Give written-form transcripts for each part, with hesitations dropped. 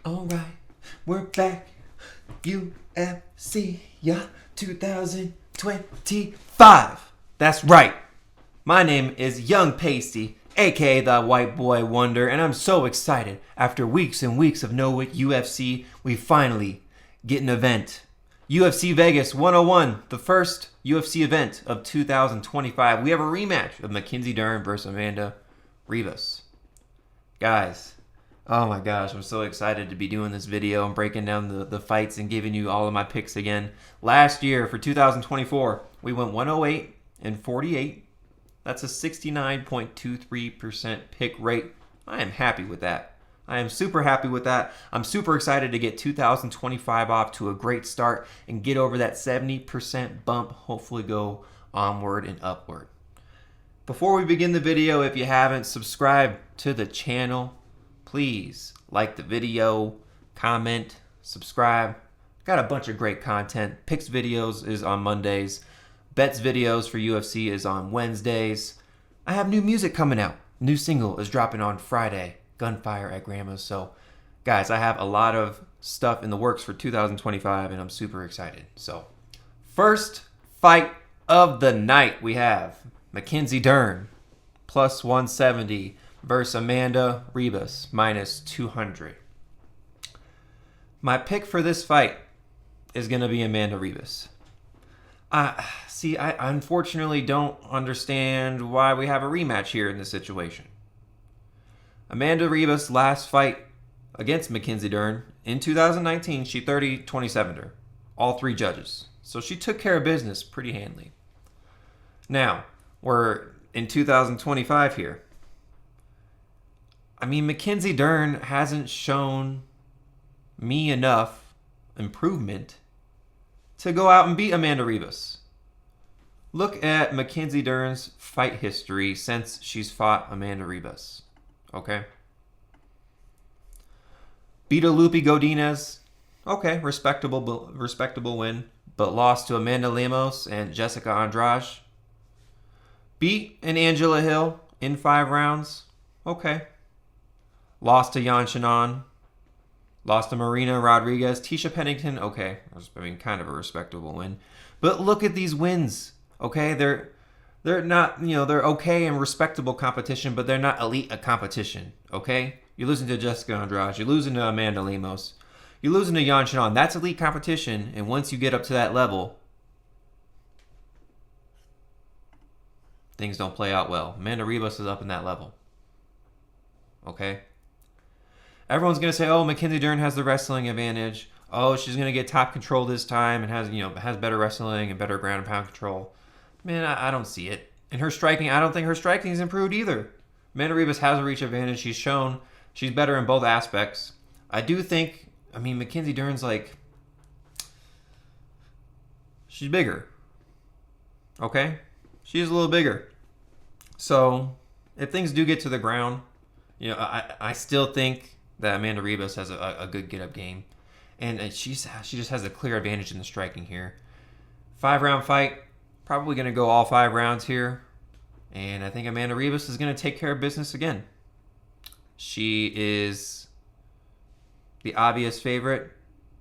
Alright, we're back. UFC, yeah, 2025. That's right. My name is Young Pasty, aka the White Boy Wonder, and I'm so excited. After weeks and weeks of no UFC, we finally get an event. UFC Vegas 101, the first UFC event of 2025. We have a rematch of Mackenzie Dern versus Amanda Ribas. Guys, oh my gosh, I'm so excited to be doing this video and breaking down the fights and giving you all of my picks again. Last year, for 2024, we went 108 and 48. That's a 69.23% pick rate. I am happy with that. I am super happy with that. I'm super excited to get 2025 off to a great start and get over that 70% bump, hopefully go onward and upward. Before we begin the video, if you haven't subscribed to the channel, please like the video, comment, subscribe. Got a bunch of great content. Picks videos is on Mondays. Bets videos for UFC is on Wednesdays. I have new music coming out. New single is dropping on Friday. Gunfire at Grandma's. So, guys, I have a lot of stuff in the works for 2025, and I'm super excited. So, first fight of the night, we have Mackenzie Dern, plus 170, versus Amanda Ribas, minus 200. My pick for this fight is going to be Amanda Ribas. I unfortunately don't understand why we have a rematch here in this situation. Amanda Ribas' last fight against Mackenzie Dern in 2019, she 30-27'd her. All three judges. So she took care of business pretty handily. Now, we're in 2025 here. I mean, Mackenzie Dern hasn't shown me enough improvement to go out and beat Amanda Ribas. Look at Mackenzie Dern's fight history since she's fought Amanda Ribas. Okay? Beat a Lupi Godinez. Okay, respectable win. But lost to Amanda Lemos and Jessica Andrade. Beat an Angela Hill in 5 rounds. Okay. Lost to Yan Shannon. Lost to Marina Rodriguez. Tisha Pennington. Okay. Kind of a respectable win. But look at these wins. Okay? They're not, they're okay and respectable competition, but they're not elite at competition. Okay? You're losing to Jessica Andrade. You're losing to Amanda Lemos. You're losing to Yan Shannon. That's elite competition. And once you get up to that level, things don't play out well. Amanda Ribas is up in that level. Okay? Everyone's going to say, oh, Mackenzie Dern has the wrestling advantage. Oh, she's going to get top control this time and has better wrestling and better ground and pound control. Man, I don't see it. And her striking, I don't think her striking has improved either. Amanda Ribas has a reach advantage. She's shown she's better in both aspects. I do think, Mackenzie Dern's she's bigger. Okay? She's a little bigger. So, if things do get to the ground, I still think that Amanda Ribas has a good get-up game. And she just has a clear advantage in the striking here. 5-round fight. Probably going to go all 5 rounds here. And I think Amanda Ribas is going to take care of business again. She is the obvious favorite.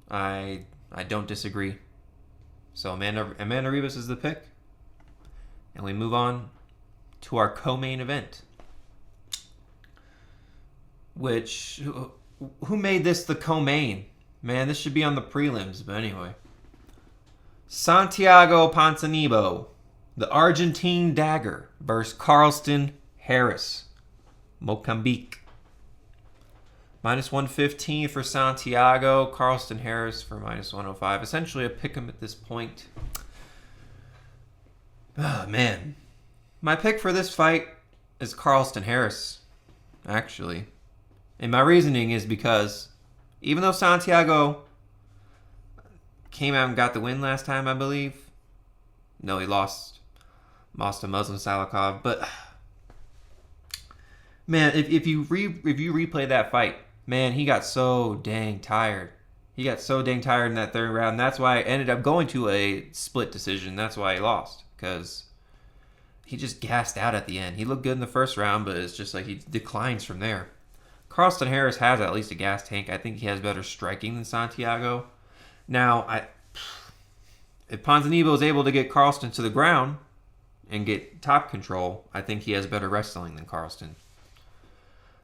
I don't disagree. So Amanda Ribas is the pick. And we move on to our co-main event. Which, who made this the co-main? Man, this should be on the prelims, but anyway. Santiago Ponzinibbio, the Argentine dagger, versus Carlston Harris, Mozambique. Minus 115 for Santiago, Carlston Harris for minus 105. Essentially a pick 'em at this point. Oh, man. My pick for this fight is Carlston Harris, actually. And my reasoning is because even though Santiago came out and got the win last time, I believe. No, he lost to Muslim Salikov. But man, if you replay that fight, man, he got so dang tired. He got so dang tired in that 3rd round. And that's why I ended up going to a split decision. That's why he lost, because he just gassed out at the end. He looked good in the 1st round, but it's just like he declines from there. Carlston Harris has at least a gas tank. I think he has better striking than Santiago. Now, if Ponzinibbio is able to get Carlston to the ground and get top control, I think he has better wrestling than Carlston.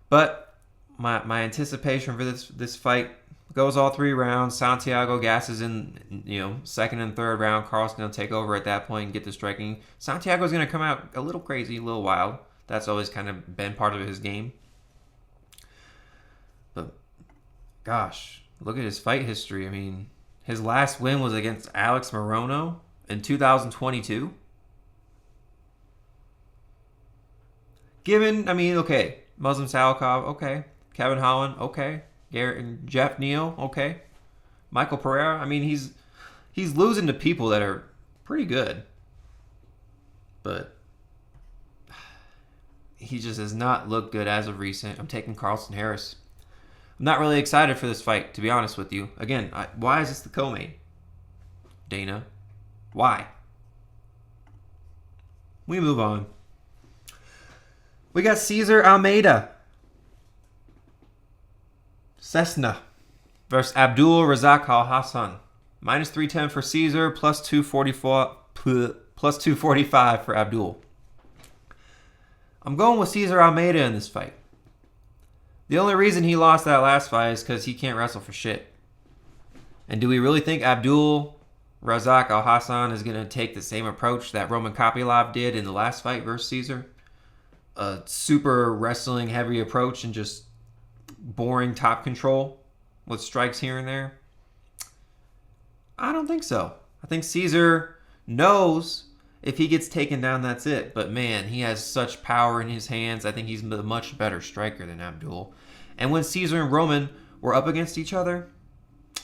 But my anticipation for this fight goes all 3 rounds. Santiago gasses in, second and third round. Carlston will take over at that point and get the striking. Santiago's going to come out a little crazy, a little wild. That's always kind of been part of his game. But, gosh, look at his fight history. I mean, his last win was against Alex Morono in 2022. Okay, Muslim Salikov, okay. Kevin Holland, okay. Jeff Neal, okay. Michael Pereira, he's losing to people that are pretty good. But he just has not looked good as of recent. I'm taking Carlston Harris. I'm not really excited for this fight, to be honest with you. Again, why is this the co-main? Dana, why? We move on. We got Cesar Almeida. Cessna versus Abdul Razak Alhassan. Minus 310 for Cesar, plus 245 for Abdul. I'm going with Cesar Almeida in this fight. The only reason he lost that last fight is because he can't wrestle for shit. And do we really think Abdul Razak Alhassan is going to take the same approach that Roman Kopylov did in the last fight versus Cesar? A super wrestling heavy approach and just boring top control with strikes here and there? I don't think so. I think Cesar knows if he gets taken down, that's it. But man, he has such power in his hands. I think he's a much better striker than Abdul. And when Cesar and Roman were up against each other,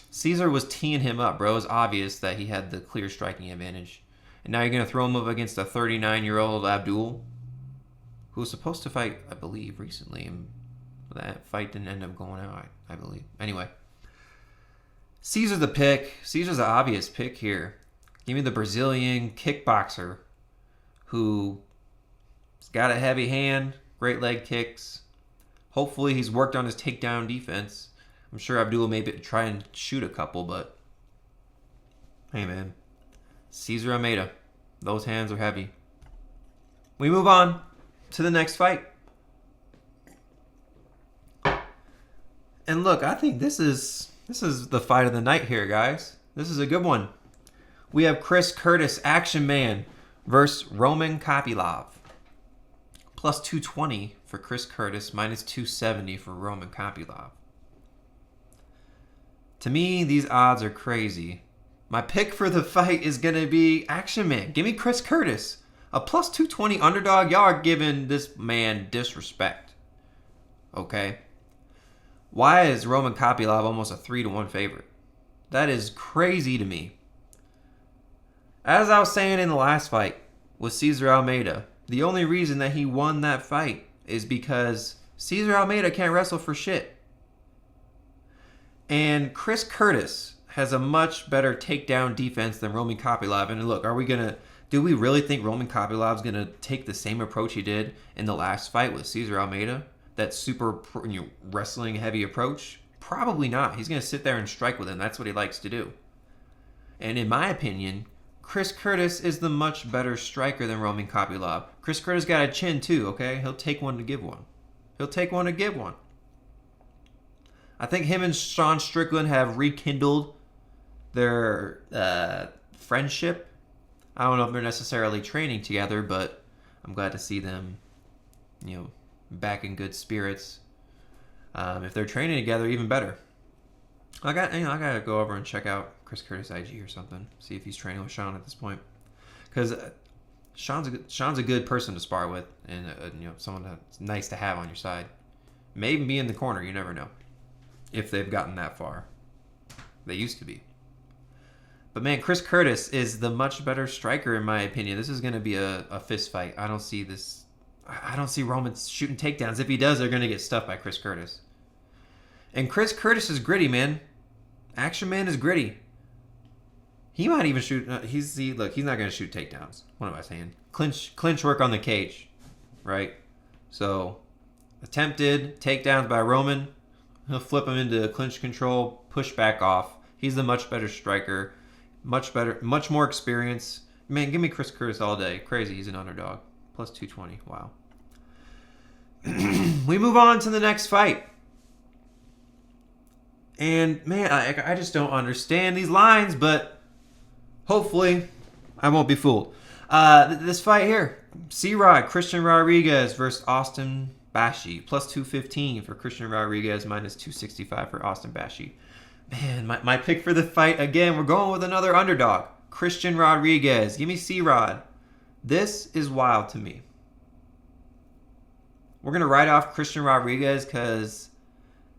Cesar was teeing him up, bro. It was obvious that he had the clear striking advantage. And now you're going to throw him up against a 39-year-old Abdul, who was supposed to fight, I believe, recently. And that fight didn't end up going out, I believe. Anyway, Cesar's the pick. Cesar's the obvious pick here. Give me the Brazilian kickboxer who's got a heavy hand, great leg kicks. Hopefully he's worked on his takedown defense. I'm sure Abdul may try and shoot a couple, but hey, man. Cesar Almeida. Those hands are heavy. We move on to the next fight. And look, I think this is the fight of the night here, guys. This is a good one. We have Chris Curtis, Action Man, versus Roman Kopylov. Plus 220 for Chris Curtis, minus 270 for Roman Kopylov. To me, these odds are crazy. My pick for the fight is going to be Action Man. Give me Chris Curtis. A plus 220 underdog. Y'all are giving this man disrespect. Okay? Why is Roman Kopylov almost a 3-1 favorite? That is crazy to me. As I was saying in the last fight with Cesar Almeida, the only reason that he won that fight is because Cesar Almeida can't wrestle for shit. And Chris Curtis has a much better takedown defense than Roman Kopylov. And look, do we really think Roman Kopylov's going to take the same approach he did in the last fight with Cesar Almeida? That super wrestling heavy approach? Probably not. He's going to sit there and strike with him. That's what he likes to do. And in my opinion, Chris Curtis is the much better striker than Roman Kopylov. Chris Curtis got a chin too, okay? He'll take one to give one. I think him and Sean Strickland have rekindled their friendship. I don't know if they're necessarily training together, but I'm glad to see them, back in good spirits. If they're training together, even better. I gotta go over and check out Chris Curtis IG or something. See if he's training with Sean at this point, because Sean's a good person to spar with, and someone that's nice to have on your side. May even be in the corner. You never know if they've gotten that far. They used to be. But man, Chris Curtis is the much better striker in my opinion. This is going to be a fist fight. I don't see Roman shooting takedowns. If he does, they're going to get stuffed by Chris Curtis. And Chris Curtis is gritty, man. Action Man is gritty. He might even shoot. He's not going to shoot takedowns. What am I saying? Clinch work on the cage, right? So attempted takedowns by Roman. He'll flip him into clinch control, push back off. He's the much better striker, much more experience. Man, give me Chris Curtis all day. Crazy, he's an underdog. Plus 220. Wow. We move on to the next fight. And, man, I just don't understand these lines, but hopefully I won't be fooled. This fight here, C-Rod, Christian Rodriguez versus Austin Bashi. Plus 215 for Christian Rodriguez, minus 265 for Austin Bashi. Man, my pick for the fight, again, we're going with another underdog. Christian Rodriguez. Give me C-Rod. This is wild to me. We're going to write off Christian Rodriguez because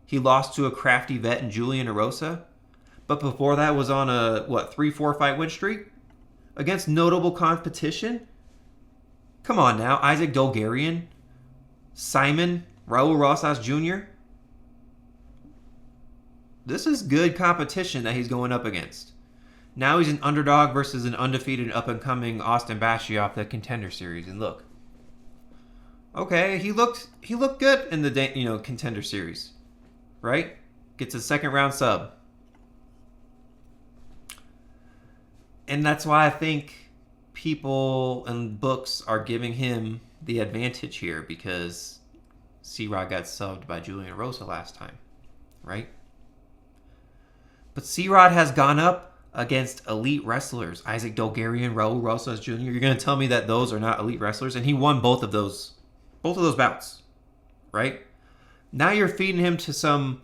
he lost to a crafty vet in Julian Erosa. But before that was on a, 3-4 fight win streak? Against notable competition? Come on now. Isaac Dolgarian? Simon? Raul Rosas Jr.? This is good competition that he's going up against. Now he's an underdog versus an undefeated up-and-coming Austin Bashi off the Contender Series. And look. Okay, he looked good in the Contender Series. Right? Gets a second-round sub. And that's why I think people and books are giving him the advantage here, because C-Rod got subbed by Julian Erosa last time. Right? But C-Rod has gone up against elite wrestlers. Isaac Dolgarian, Raul Rosas Jr. You're going to tell me that those are not elite wrestlers? And he won both of those bouts. Right? Now you're feeding him to some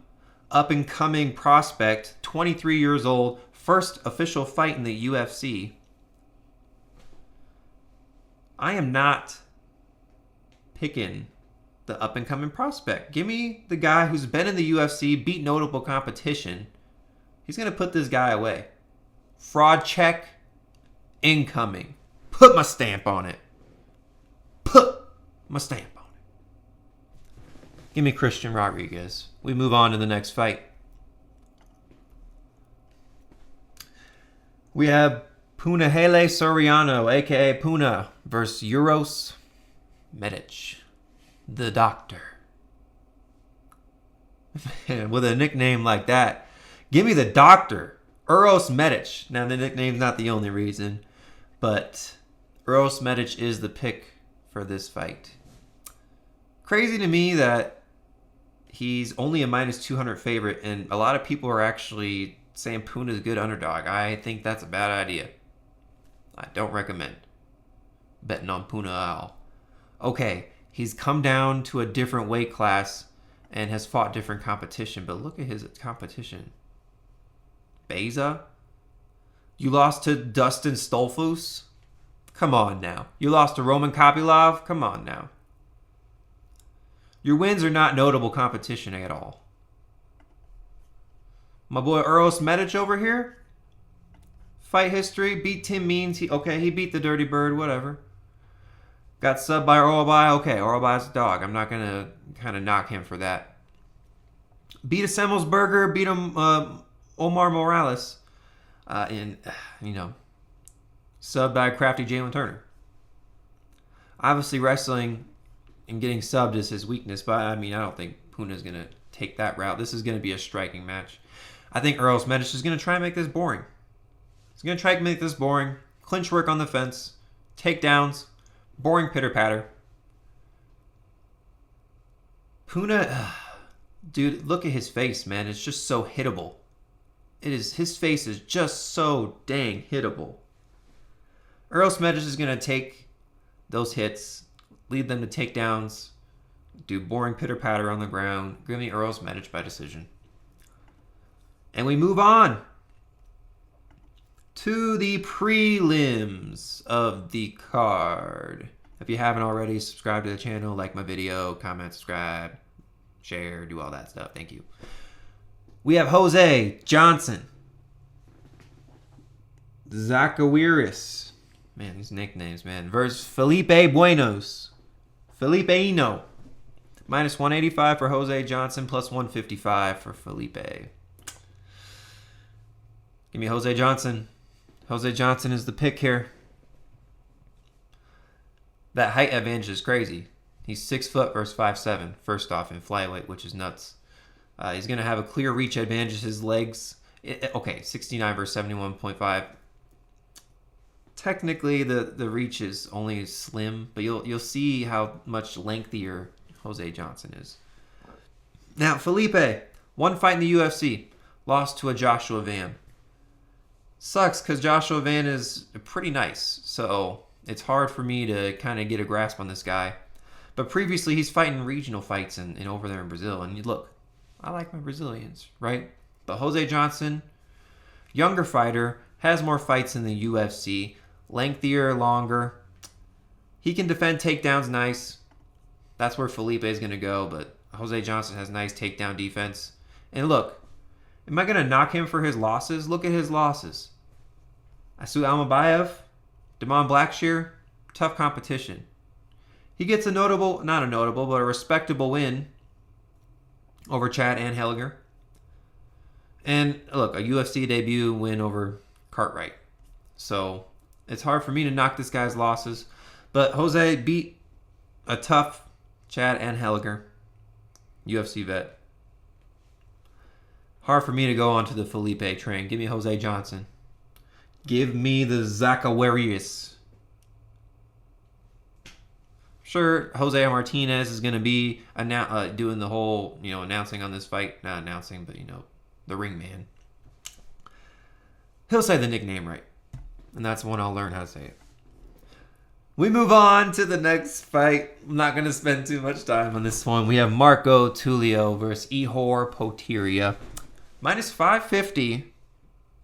up-and-coming prospect, 23 years old, first official fight in the UFC. I am not picking the up-and-coming prospect. Give me the guy who's been in the UFC, beat notable competition. He's going to put this guy away. Fraud check, incoming. Put my stamp on it. Put my stamp on it. Give me Christian Rodriguez. We move on to the next fight. We have Punahele Soriano, a.k.a. Puna, versus Uros Medic, the Doctor. Man, with a nickname like that, give me the Doctor. Uros Medic. Now, the nickname's not the only reason, but Uros Medic is the pick for this fight. Crazy to me that he's only a minus 200 favorite, and a lot of people are actually saying Puna's a good underdog. I think that's a bad idea. I don't recommend betting on Puna at all. Okay, he's come down to a different weight class and has fought different competition, but look at his competition. Beza? You lost to Dustin Stolfus? Come on now. You lost to Roman Kopylov? Come on now. Your wins are not notable competition at all. My boy Uros Medic over here. Fight history. Beat Tim Means. He beat the Dirty Bird. Whatever. Got subbed by Oralbai. Okay, Oralbai's a dog. I'm not going to kind of knock him for that. Beat a Semmelsberger. Beat him... Omar Morales, subbed by crafty Jalen Turner. Obviously, wrestling and getting subbed is his weakness, but I don't think Puna's going to take that route. This is going to be a striking match. I think Uros Medic is going to try and make this boring. He's going to try and make this boring. Clinch work on the fence. Takedowns. Boring pitter-patter. Puna, dude, look at his face, man. It's just so hittable. His face is just so dang hittable. Uros Medic is going to take those hits, lead them to takedowns, do boring pitter-patter on the ground. Give me Uros Medic by decision. And we move on to the prelims of the card. If you haven't already, subscribe to the channel, like my video, comment, subscribe, share, do all that stuff. Thank you. We have Jose Johnson. Zachawiris. Man, these nicknames, man. Versus Felipe Buenos. Felipeino. Minus 185 for Jose Johnson, plus 155 for Felipe. Give me Jose Johnson. Jose Johnson is the pick here. That height advantage is crazy. He's 6 foot versus 5'7", first off, in flyweight, which is nuts. He's going to have a clear reach advantage. His legs, okay, 69 versus 71.5. Technically, the reach is only slim, but you'll see how much lengthier Jose Johnson is. Now, Felipe, one fight in the UFC, lost to a Joshua Van. Sucks because Joshua Van is pretty nice, so it's hard for me to kind of get a grasp on this guy. But previously, he's fighting regional fights in over there in Brazil, and you look, I like my Brazilians, right? But Jose Johnson, younger fighter, has more fights in the UFC, lengthier, longer. He can defend takedowns nice. That's where Felipe is going to go, but Jose Johnson has nice takedown defense. And look, am I going to knock him for his losses? Look at his losses. Asu Almabayev, Damon Blackshear, tough competition. He gets a respectable win over Chad Anheliger. And look, a UFC debut win over Cartwright. So it's hard for me to knock this guy's losses. But Jose beat a tough Chad Anheliger, UFC vet. Hard for me to go onto the Felipe train. Give me Jose Johnson. Give me the Zacharias. Sure, Jose Martinez is going to be doing the whole, announcing on this fight. Not announcing, but, the ring man. He'll say the nickname right. And that's when I'll learn how to say it. We move on to the next fight. I'm not going to spend too much time on this one. We have Marco Tulio versus Ihor Potieria. Minus 550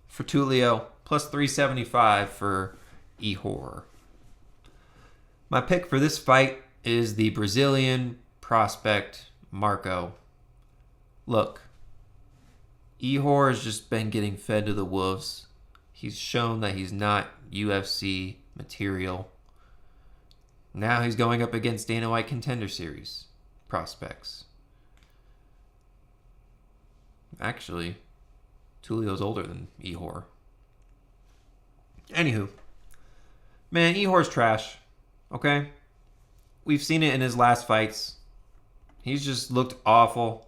for Tulio. Plus 375 for Ihor. My pick for this fight is the Brazilian prospect, Marco. Look, Ihor has just been getting fed to the wolves. He's shown that he's not UFC material. Now he's going up against Dana White Contender Series prospects. Actually, Tulio's older than Ihor. Anywho, man, Ihor's trash. Okay? We've seen it in his last fights. He's just looked awful.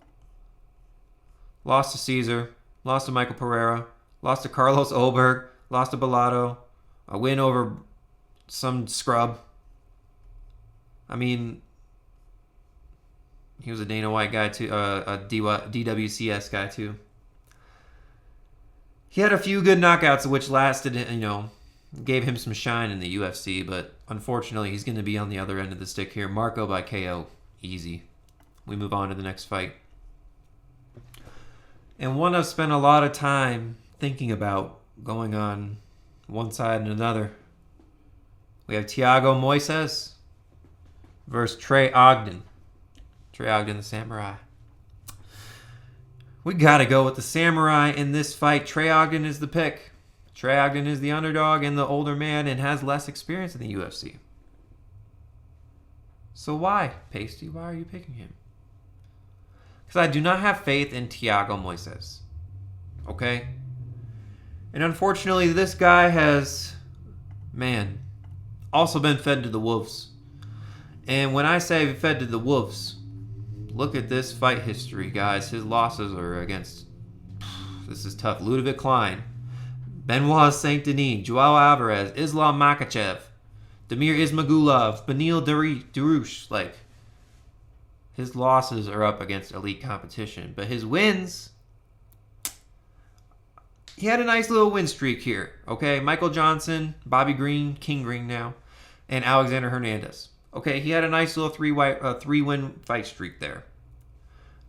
Lost to Cesar. Lost to Michael Pereira. Lost to Carlos Olberg. Lost to Bellato. A win over some scrub. I mean, he was a Dana White guy too. A DWCS guy too. He had a few good knockouts which lasted, gave him some shine in the UFC, but unfortunately he's going to be on the other end of the stick here. Marco by KO. Easy. We move on to the next fight. And one I've spent a lot of time thinking about going on one side and another. We have Thiago Moises versus Trey Ogden. Trey Ogden, the Samurai. We got to go with the Samurai in this fight. Trey Ogden is the pick. Trey Ogden is the underdog and the older man and has less experience in the UFC. So why, Pasty? Why are you picking him? Because I do not have faith in Thiago Moises. Okay? And unfortunately, this guy has, also been fed to the wolves. And when I say fed to the wolves, look at this fight history, guys. His losses are against, this is tough, Ludovic Klein, Benoit Saint Denis, Joao Alvarez, Islam Makhachev, Damir Ismagulov, Benil Darush. His losses are up against elite competition. But his wins, he had a nice little win streak here. Okay, Michael Johnson, Bobby Green, King Green now, and Alexander Hernandez. Okay, he had a nice little three-win fight streak there.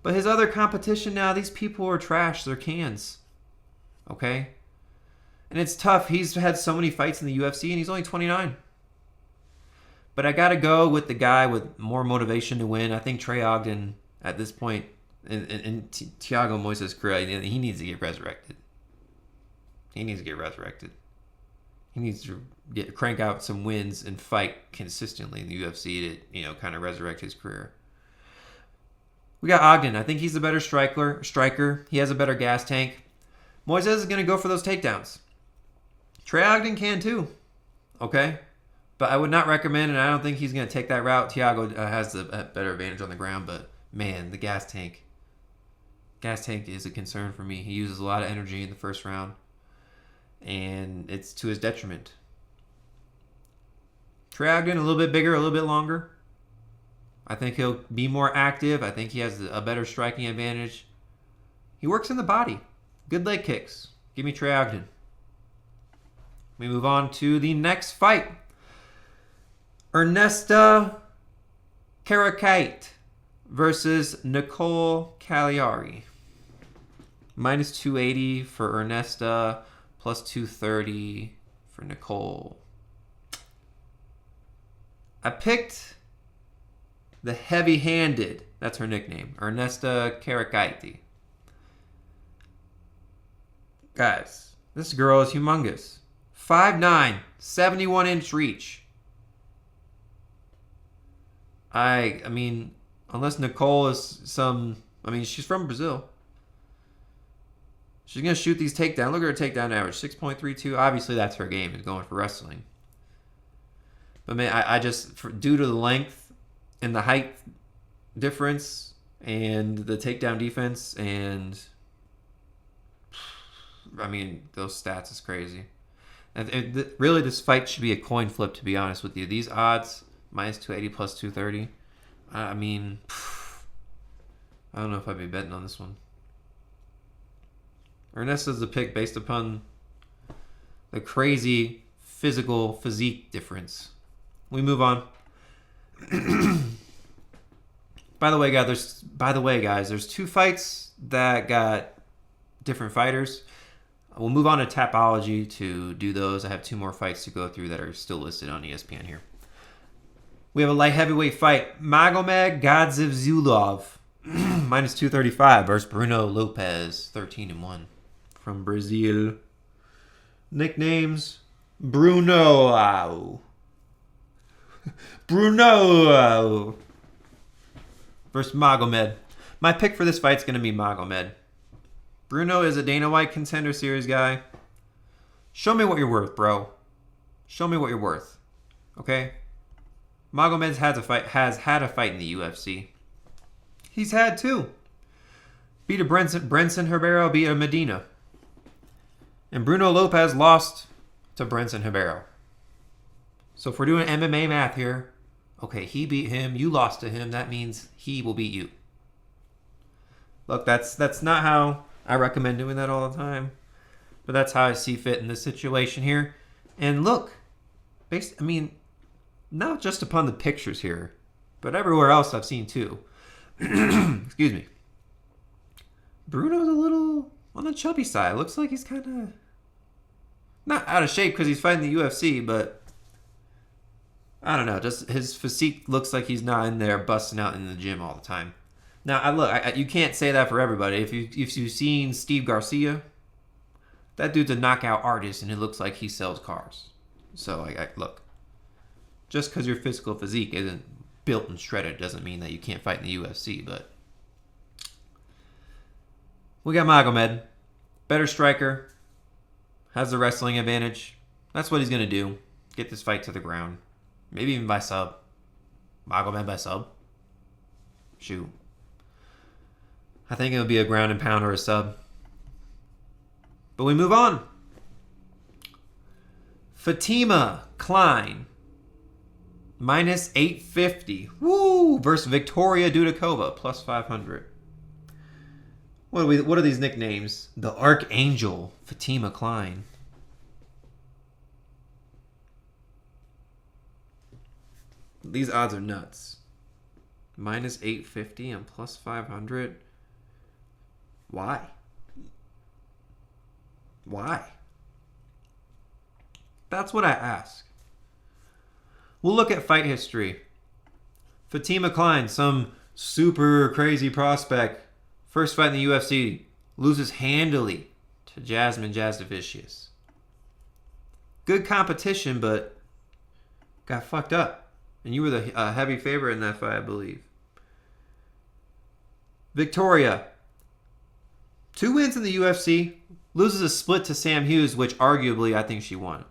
But his other competition now, these people are trash. They're cans. Okay? And it's tough. He's had so many fights in the UFC, and he's only 29. But I got to go with the guy with more motivation to win. I think Trey Ogden, at this point, in Thiago Moises' career, he needs to get resurrected. He needs to crank out some wins and fight consistently in the UFC to, kind of resurrect his career. We got Ogden. I think he's the better striker. He has a better gas tank. Moises is going to go for those takedowns. Trey Ogden can too. Okay? But I would not recommend, and I don't think he's going to take that route. Thiago has a better advantage on the ground, but man, the gas tank. Gas tank is a concern for me. He uses a lot of energy in the first round, and it's to his detriment. Trey Ogden, a little bit bigger, a little bit longer. I think he'll be more active. I think he has a better striking advantage. He works in the body. Good leg kicks. Give me Trey Ogden. We move on to the next fight. Ernesta Kareckaite versus Nicolle Caliari. Minus 280 for Ernesta, plus 230 for Nicolle. I picked the heavy-handed, that's her nickname, Ernesta Kareckaite. Guys, this girl is humongous. 5'9", 71-inch reach. I mean, unless Nicolle is she's from Brazil. She's going to shoot these takedowns. Look at her takedown average, 6.32. Obviously, that's her game, is going for wrestling. But man, I just, due to the length and the height difference and the takedown defense and, I mean, those stats is crazy. And really, this fight should be a coin flip, to be honest with you. These odds, minus 280 plus 230. I mean, I don't know if I'd be betting on this one. Ernesta's the pick based upon the crazy physique difference. We move on. By the way, guys, there's two fights that got different fighters. We'll move on to Tapology to do those. I have two more fights to go through that are still listed on ESPN here. We have a light heavyweight fight. Magomed Gadzhiyasulov, minus 235 versus Bruno Lopez, 13-1 from Brazil. Nicknames, Bruno versus Magomed. My pick for this fight is going to be Magomed. Bruno is a Dana White Contender Series guy. Show me what you're worth, bro. Show me what you're worth. Okay? Magomed has had a fight in the UFC. He's had two. Beat a Brenson Ribeiro, beat a Medina. And Bruno Lopez lost to Brenson Ribeiro. So if we're doing MMA math here, okay, he beat him, you lost to him, that means he will beat you. Look, that's not how I recommend doing that all the time. But that's how I see fit in this situation here. And look, not just upon the pictures here, but everywhere else I've seen too. Excuse me. Bruno's a little on the chubby side. Looks like he's kind of not out of shape because he's fighting the UFC, but I don't know. Just his physique looks like he's not in there busting out in the gym all the time. Now, you can't say that for everybody. If you've seen Steve Garcia, that dude's a knockout artist, and it looks like he sells cars. So, look, just because your physical physique isn't built and shredded doesn't mean that you can't fight in the UFC. But we got Magomed, better striker, has the wrestling advantage. That's what he's gonna do. Get this fight to the ground, maybe even by sub. Magomed by sub. Shoot. I think it'll be a ground and pound or a sub. But we move on. Fatima Klein, minus 850. Woo! Versus Victoria Dudakova, plus 500. What are these nicknames? The Archangel, Fatima Klein. These odds are nuts. Minus 850 and plus 500. Why? That's what I ask. We'll look at fight history. Fatima Klein, some super crazy prospect. First fight in the UFC. Loses handily to Jasmine Jasudavicius. Good competition, but got fucked up. And you were the heavy favorite in that fight, I believe. Victoria. 2 wins in the UFC. Loses a split to Sam Hughes, which arguably I think she won.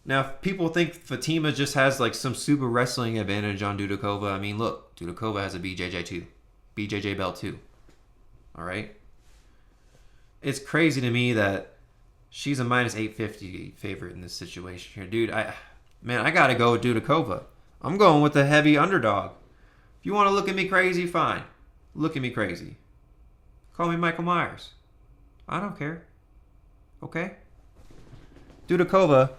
Now, if people think Fatima just has like some super wrestling advantage on Dudakova, I mean, look, Dudakova has a BJJ belt too. All right? It's crazy to me that she's a minus 850 favorite in this situation here. Dude, I got to go with Dudakova. I'm going with the heavy underdog. If you want to look at me crazy, fine. Look at me crazy. Call me Michael Myers. I don't care. Okay? Dudakova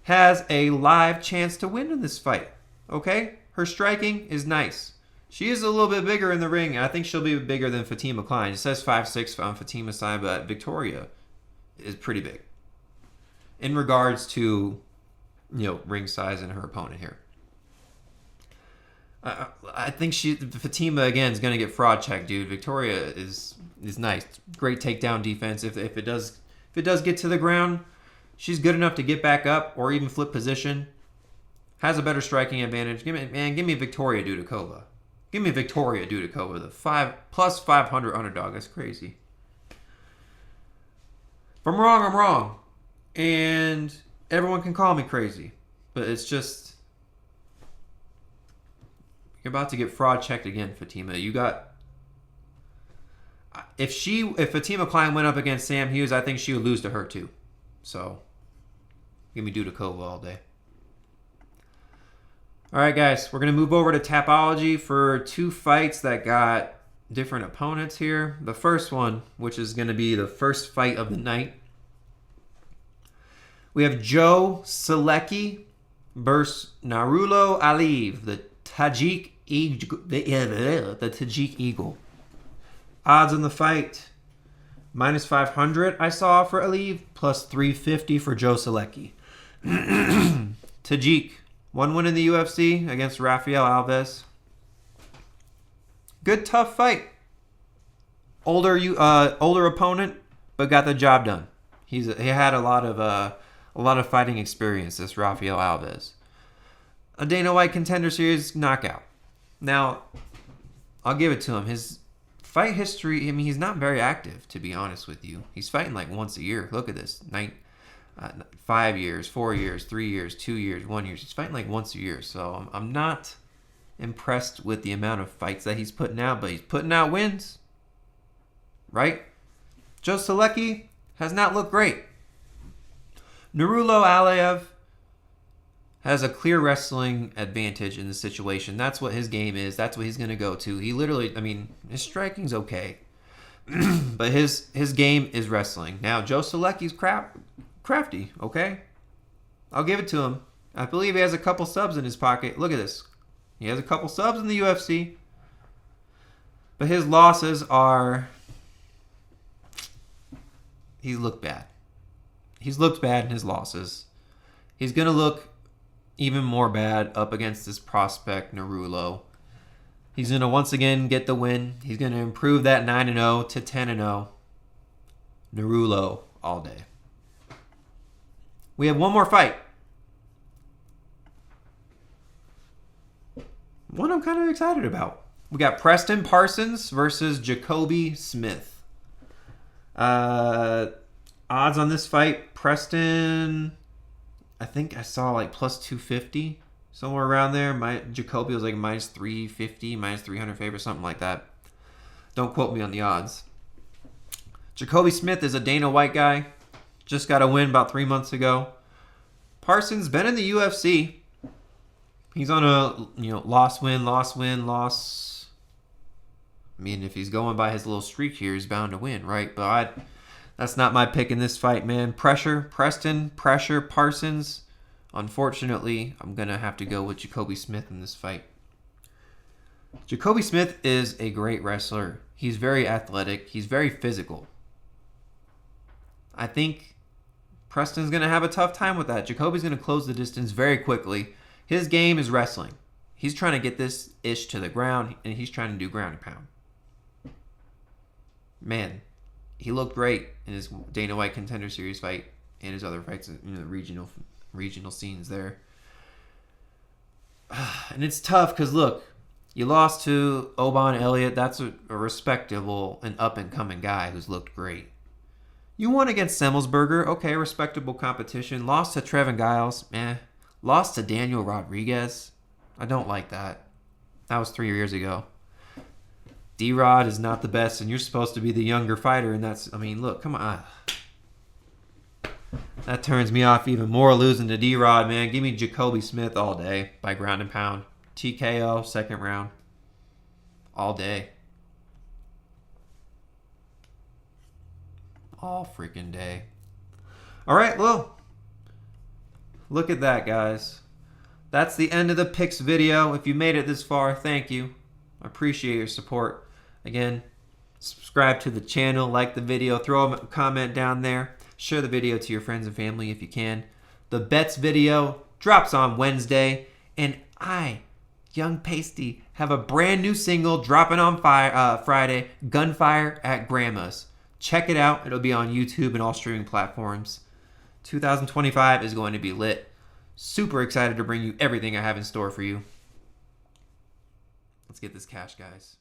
has a live chance to win in this fight. Okay? Her striking is nice. She is a little bit bigger in the ring. I think she'll be bigger than Fatima Klein. It says 5'6" on Fatima's side, but Victoria is pretty big in regards to, ring size and her opponent here. I think Fatima again is going to get fraud checked, dude. Victoria is nice, great takedown defense. If it does get to the ground, she's good enough to get back up or even flip position. Has a better striking advantage. Give me Victoria Dudakova. Give me Victoria Dudakova, the plus 500 underdog. That's crazy. If I'm wrong, I'm wrong, and everyone can call me crazy, but it's just. You're about to get fraud checked again, Fatima. If Fatima Klein went up against Sam Hughes, I think she would lose to her too. So, give me Dudakova all day. All right, guys, we're going to move over to Tapology for two fights that got different opponents here. The first one, which is going to be the first fight of the night. We have Joe Selecki versus Narulo Aliyev, the Tajik Eagle. Odds on the fight, minus 500 I saw for Aliyev, plus 350 for Joe Selecki. Tajik, one win in the UFC against Rafael Alves. Good tough fight. Older opponent, but got the job done. He had a lot of fighting experience, this Rafael Alves. A Dana White Contender Series knockout. Now, I'll give it to him. His fight history, I mean, he's not very active, to be honest with you. He's fighting like once a year. Look at this. 5 years, 4 years, 3 years, 2 years, 1 year. He's fighting like once a year. So I'm not impressed with the amount of fights that he's putting out, but he's putting out wins. Right? Joe Selecki has not looked great. Narulo Aliyev has a clear wrestling advantage in the situation. That's what his game is. That's what he's going to go to. He literally, I mean, his striking's okay. But his game is wrestling. Now, Joe Selecki's crafty, okay? I'll give it to him. I believe he has a couple subs in his pocket. Look at this. He has a couple subs in the UFC. But his losses are... He's looked bad. He's looked bad in his losses. He's going to look even more bad up against this prospect, Narulo. He's going to once again get the win. He's going to improve that 9-0 to 10-0. Narulo all day. We have one more fight. One I'm kind of excited about. We got Preston Parsons versus Jacoby Smith. Odds on this fight, Preston... I think I saw like plus 250, somewhere around there. Jacoby was like minus 350, minus 300 favorite, something like that. Don't quote me on the odds. Jacoby Smith is a Dana White guy. Just got a win about 3 months ago. Parsons been in the UFC. He's on a loss. I mean, if he's going by his little streak here, he's bound to win, right? But that's not my pick in this fight, man. Preston, Parsons. Unfortunately, I'm going to have to go with Jacoby Smith in this fight. Jacoby Smith is a great wrestler. He's very athletic. He's very physical. I think Preston's going to have a tough time with that. Jacoby's going to close the distance very quickly. His game is wrestling. He's trying to get this ish to the ground, and he's trying to do ground and pound. Man, he looked great in his Dana White Contender Series fight and his other fights in the regional scenes there. And it's tough because, look, you lost to Oban Elliott. That's a respectable and up-and-coming guy who's looked great. You won against Semmelsberger. Okay, respectable competition. Lost to Trevin Giles. Lost to Daniel Rodriguez. I don't like that. That was 3 years ago. D-Rod is not the best, and you're supposed to be the younger fighter, and that's, I mean, look, come on. That turns me off even more, losing to D-Rod, man. Give me Jacoby Smith all day by ground and pound. TKO, second round. All day. All freaking day. All right, well, look at that, guys. That's the end of the picks video. If you made it this far, thank you. I appreciate your support. Again, subscribe to the channel, like the video, throw a comment down there. Share the video to your friends and family if you can. The bets video drops on Wednesday. And I, Young Pasty, have a brand new single dropping on Friday, Gunfire at Grandma's. Check it out. It'll be on YouTube and all streaming platforms. 2025 is going to be lit. Super excited to bring you everything I have in store for you. Let's get this cash, guys.